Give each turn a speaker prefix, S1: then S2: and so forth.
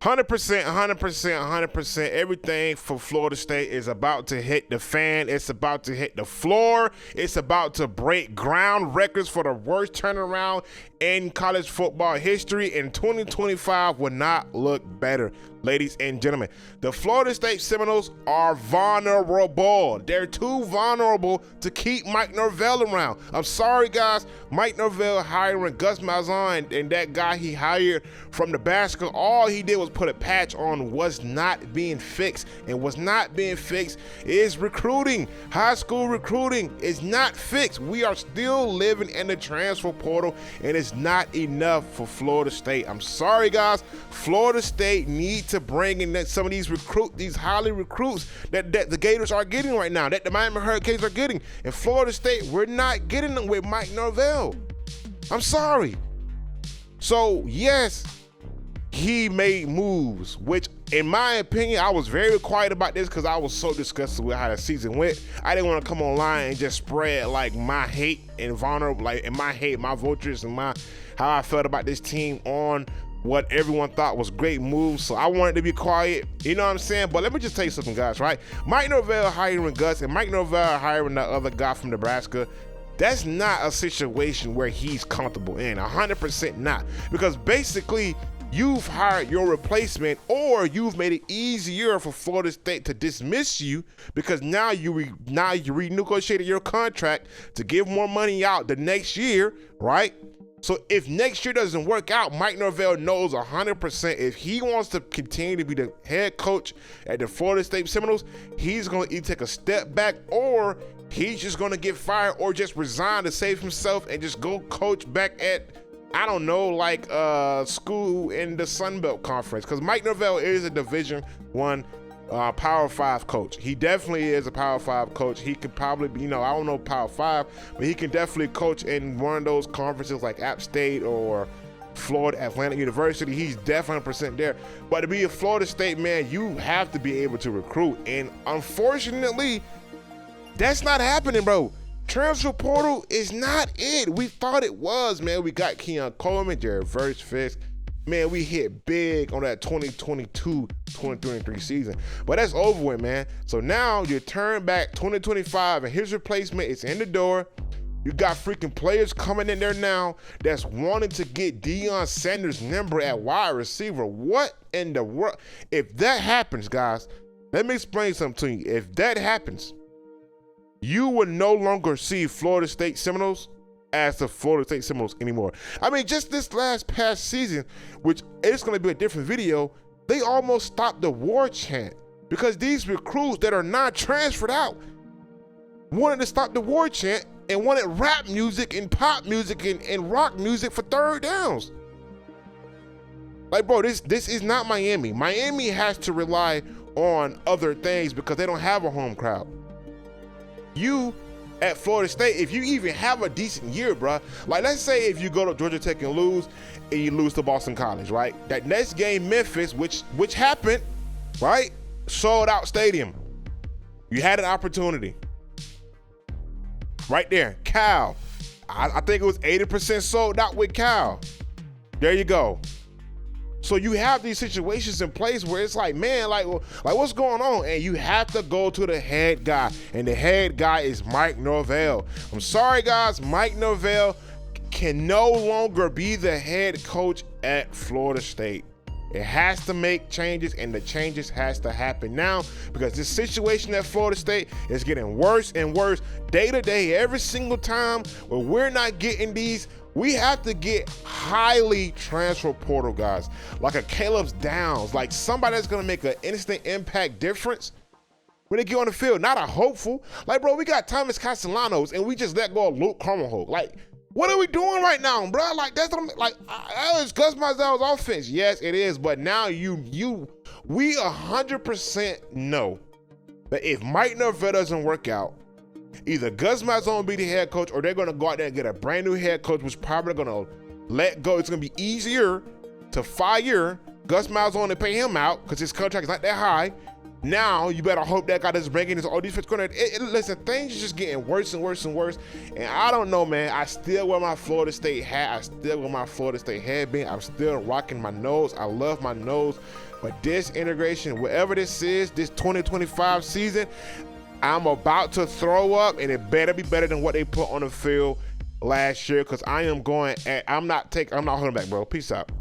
S1: 100%, 100%, 100%. Everything for Florida State is about to hit the fan. It's about to hit the floor. It's about to break ground records for the worst turnaround in college football history. And 2025 will not look better, ladies and gentlemen. The Florida State Seminoles are vulnerable. They're too vulnerable to keep Mike Norvell around. I'm sorry, guys. Mike Norvell hiring Gus Malzahn and that guy he hired from Nebraska, all he did was put a patch on what's not being fixed. And what's not being fixed is recruiting. High school recruiting is not fixed. We are still living in the transfer portal, and it's not enough for Florida State. I'm sorry, guys. Florida State need to bring in some of these highly recruits that the Gators are getting right now, that the Miami Hurricanes are getting. And Florida State, we're not getting them with Mike Norvell. I'm sorry. So, yes, he made moves, which, in my opinion, I was very quiet about this because I was so disgusted with how the season went. I didn't want to come online and just spread like my hate and vulnerable, like and my hate, my vultures, and how I felt about this team on what everyone thought was great moves. So I wanted to be quiet, you know what I'm saying? But let me just tell you something, guys, right? Mike Norvell hiring Gus and Mike Norvell hiring that other guy from Nebraska, that's not a situation where he's comfortable in, 100% not. Because basically, you've hired your replacement, or you've made it easier for Florida State to dismiss you because now you renegotiated your contract to give more money out the next year, right? So if next year doesn't work out, Mike Norvell knows 100% if he wants to continue to be the head coach at the Florida State Seminoles, he's going to either take a step back or he's just going to get fired or just resign to save himself and just go coach back at, I don't know, like school in the Sun Belt Conference. Because Mike Norvell is a Division I Power 5 coach. He definitely is a Power 5 coach. He could probably be, I don't know Power 5, but he can definitely coach in one of those conferences like App State or Florida Atlantic University. He's definitely 100% there. But to be a Florida State man, you have to be able to recruit. And unfortunately, that's not happening, bro. Transfer portal is not it. We thought it was, man. We got Keon Coleman, Jared Verse-Fisk. Man, we hit big on that 2022-2023 season. But that's over with, man. So now you turn back 2025, and his replacement is in the door. You got freaking players coming in there now that's wanting to get Deion Sanders' number at wide receiver. What in the world? If that happens, guys, let me explain something to you. If that happens, you will no longer see Florida State Seminoles as the Florida State Seminoles anymore. I mean, just this past season, which is going to be a different video, they almost stopped the war chant because these recruits that are not transferred out wanted to stop the war chant and wanted rap music and pop music and rock music for third downs. Like, bro, this is not Miami. Miami has to rely on other things because they don't have a home crowd. You at Florida State, if you even have a decent year, bro, like let's say if you go to Georgia Tech and you lose to Boston College, right? That next game, Memphis, which happened, right? Sold out stadium. You had an opportunity. Right there, Cal. I think it was 80% sold out with Cal. There you go. So you have these situations in place where it's like, man, like what's going on? And you have to go to the head guy, and the head guy is Mike Norvell. I'm sorry, guys, Mike Norvell can no longer be the head coach at Florida State. It has to make changes, and the changes has to happen now because this situation at Florida State is getting worse and worse day to day. Every single time where we're not getting these, we have to get highly transfer portal guys, like a Caleb's Downs, like somebody that's going to make an instant impact difference when they get on the field, not a hopeful. Like, bro, we got Thomas Castellanos, and we just let go of Luke Carmelhoek. Like, what are we doing right now, bro? Like, that's what I'm, like, it's Gus Malzahn's offense. Yes, it is, but now we 100% know that if Mike Norvell doesn't work out, either Gus Malzahn will be the head coach, or they're going to go out there and get a brand new head coach, which probably going to let go. It's going to be easier to fire Gus Malzahn and pay him out because his contract is not that high Now you better hope that guy is ranking his defense corner. Listen, things are just getting worse and worse and worse. And I don't know, man. I still wear my Florida State hat. I still wear my Florida State headband. I'm still rocking my nose. I love my nose. But this integration, whatever this is, this 2025 season, I'm about to throw up, and it better be better than what they put on the field last year. Because I'm not holding back, bro. Peace out.